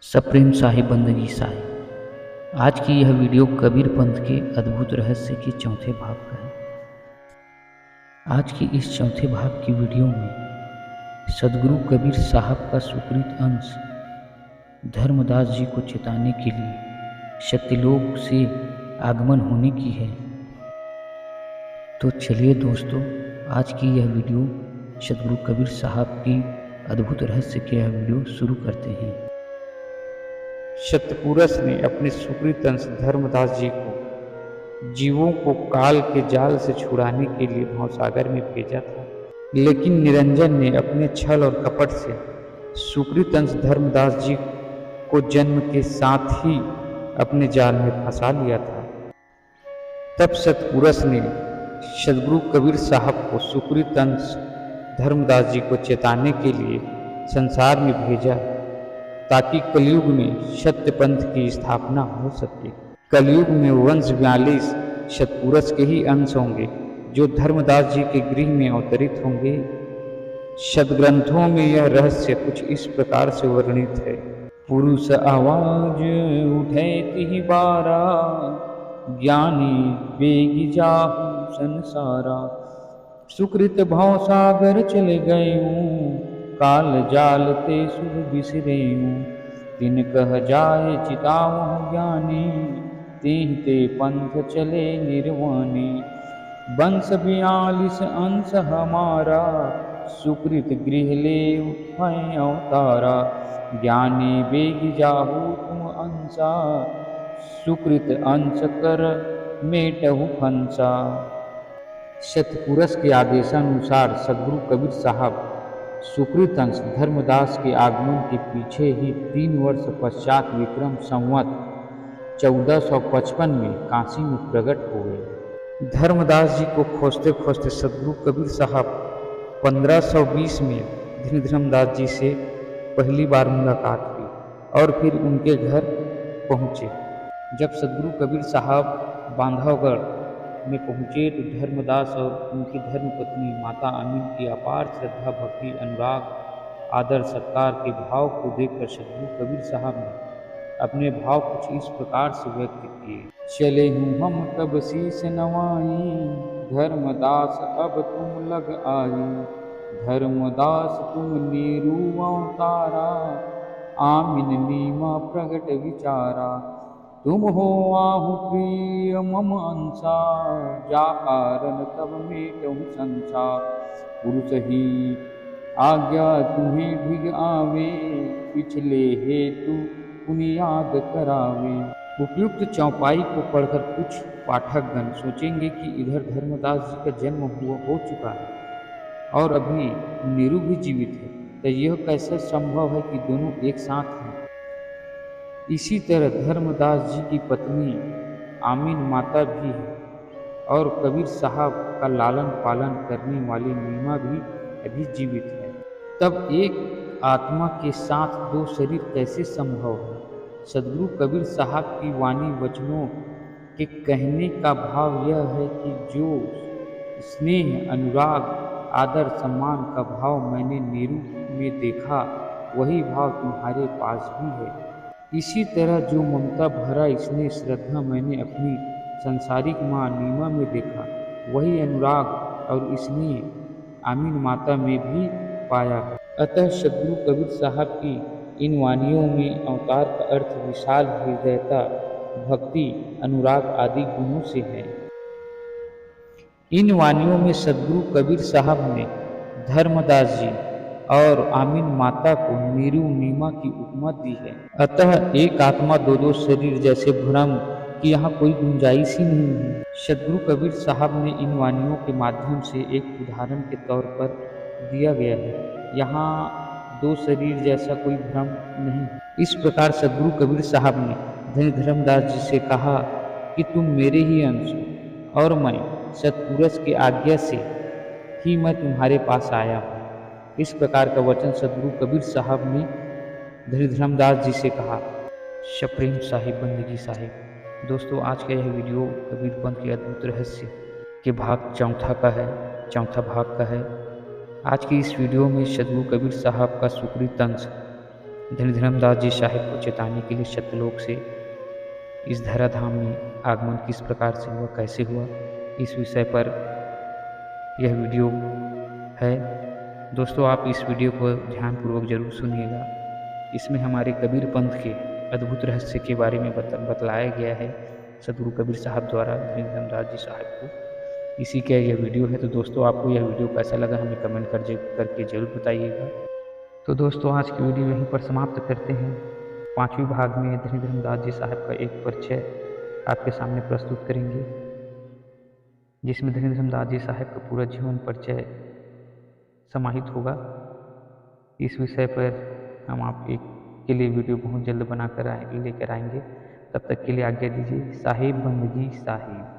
सप्रेम साहिब बंदगी साहिब। आज की यह वीडियो कबीर पंथ के अद्भुत रहस्य के चौथे भाग का है। आज की इस चौथे भाग की वीडियो में सदगुरु कबीर साहब का सुकृत अंश धर्मदास जी को चेताने के लिए सत्यलोक से आगमन होने की है। तो चलिए दोस्तों, आज की यह वीडियो सदगुरु कबीर साहब की अद्भुत रहस्य के यह वीडियो शुरू करते हैं। सतपुरुष ने अपने सुकृत अंश धर्मदास जी को जीवों को काल के जाल से छुड़ाने के लिए भवसागर में भेजा था, लेकिन निरंजन ने अपने छल और कपट से सुकृत अंश धर्मदास जी को जन्म के साथ ही अपने जाल में फंसा लिया था। तब सतपुरुष ने सदगुरु कबीर साहब को सुकृत अंश धर्मदास जी को चेताने के लिए संसार में भेजा, ताकि कलयुग में सत्य पंथ की स्थापना हो सके। कलयुग में वंश 42 सतपुरुष के ही अंश होंगे, जो धर्मदास जी के गृह में अवतरित होंगे। सदग्रंथों में यह रहस्य कुछ इस प्रकार से वर्णित है। पुरुष आवाज उठे तिहि बारा, ज्ञानी बेगी जाहु संसारा। सुकृत भव सागर चले गयूं, काल जाल ते सुध बिसरेऊं। तिन कह जाए चितावह ज्ञानी, तेहि ते पंथ चले निर्वाणी। वंश 42 अंश हमारा, सुकृत गृह ले उठै अवतारा। ज्ञानी बेग जाहु तुम अंसा, सुकृत अंश कर मेटहु फंसा। सतपुरुष के आदेशानुसार सदगुरु कबीर साहब सुकृत अंश धर्मदास के आगमन के पीछे ही 3 वर्ष पश्चात विक्रम संवत 1455 में काशी में प्रकट हो गए। धर्मदास जी को खोजते खोजते सदगुरु कबीर साहब 1520 में धर्मदास जी से पहली बार मुलाकात हुई और फिर उनके घर पहुँचे। जब सदगुरु कबीर साहब बांधवगढ़ में पहुँचे तो धर्मदास और उनकी धर्मपत्नी माता अमीन की अपार श्रद्धा, भक्ति, अनुराग, आदर, सत्कार के भाव को देखकर सदगुरु कबीर साहब ने अपने भाव कुछ इस प्रकार से व्यक्त किए। चले हूँ हम कब शीस नवाई, धर्मदास अब तुम लग आई। धर्मदास तुम नीरू अवतारा, आमिन नीमा प्रगट विचारा। तुम हो आहु प्रिय मम अंसा, जा कारण तब मेटहु संसार। पुरुष ही आज्ञा तुम्हें ढिग आवे, पिछले हेतु पुनि याद करावे। उपयुक्त चौपाई को पढ़कर कुछ पाठकगण सोचेंगे कि इधर धर्मदास जी का जन्म हो चुका है और अभी नीरू भी जीवित है, तो यह कैसे संभव है कि दोनों एक साथ हैं। इसी तरह धर्मदास जी की पत्नी आमीन माता भी है और कबीर साहब का लालन पालन करने वाली नीमा भी अभी जीवित है। तब एक आत्मा के साथ 2 शरीर कैसे संभव है? सदगुरु कबीर साहब की वाणी वचनों के कहने का भाव यह है कि जो स्नेह, अनुराग, आदर, सम्मान का भाव मैंने नीरू में देखा, वही भाव तुम्हारे पास भी है। इसी तरह जो ममता भरा स्नेह, श्रद्धा मैंने अपनी संसारिक माँ नीमा में देखा, वही अनुराग और स्नेह आमीन माता में भी पाया है। अतः सदगुरु कबीर साहब की इन वाणियों में अवतार का अर्थ विशाल हृदयता, भक्ति, अनुराग आदि गुणों से है। इन वाणियों में सदगुरु कबीर साहब ने धर्मदास जी और आमीन माता को नीरू नीमा की उपमा दी है। अतः एक आत्मा 2 शरीर जैसे भ्रम की यहाँ कोई गुंजाइश ही नहीं है। सदगुरु कबीर साहब ने इन वाणियों के माध्यम से एक उदाहरण के तौर पर दिया गया है। यहाँ 2 शरीर जैसा कोई भ्रम नहीं है। इस प्रकार सदगुरु कबीर साहब ने धर्मदास जी से कहा कि तुम मेरे ही अंश हो और मैं सतपुरुष की आज्ञा से ही मैं तुम्हारे पास आया हूँ। इस प्रकार का वचन सदगुरु कबीर साहब ने धर्मदास जी से कहा। सप्रेम साहिब बंदगी साहिब। दोस्तों, आज का यह वीडियो कबीर पंथ के अद्भुत रहस्य के भाग चौथा भाग का है। आज की इस वीडियो में सदगुरु कबीर साहब का सुकृत अंश धनीधर्मदास जी साहिब को चेताने के लिए सत्यलोक से इस धराधाम में आगमन किस प्रकार से हुआ, कैसे हुआ, इस विषय पर यह वीडियो है। दोस्तों, आप इस वीडियो को ध्यानपूर्वक जरूर सुनिएगा। इसमें हमारे कबीर पंथ के अद्भुत रहस्य के बारे में बतलाया गया है सदगुरु कबीर साहब द्वारा धनीधर्मदास जी साहब को। इसी का यह वीडियो है। तो दोस्तों, आपको यह वीडियो कैसा लगा हमें कमेंट करके जरूर बताइएगा। तो दोस्तों, आज की वीडियो यहीं पर समाप्त करते हैं। 5वें भाग में धनीधर्मदास जी साहब का एक परिचय आपके सामने प्रस्तुत करेंगे, जिसमें धनीधर्मदास जी साहब का पूरा जीवन परिचय समाहित होगा। इस विषय पर हम आप के लिए वीडियो बहुत जल्द बनाकर लेकर आएंगे। तब तक के लिए आज्ञा दीजिए। साहिब बंदगी साहिब।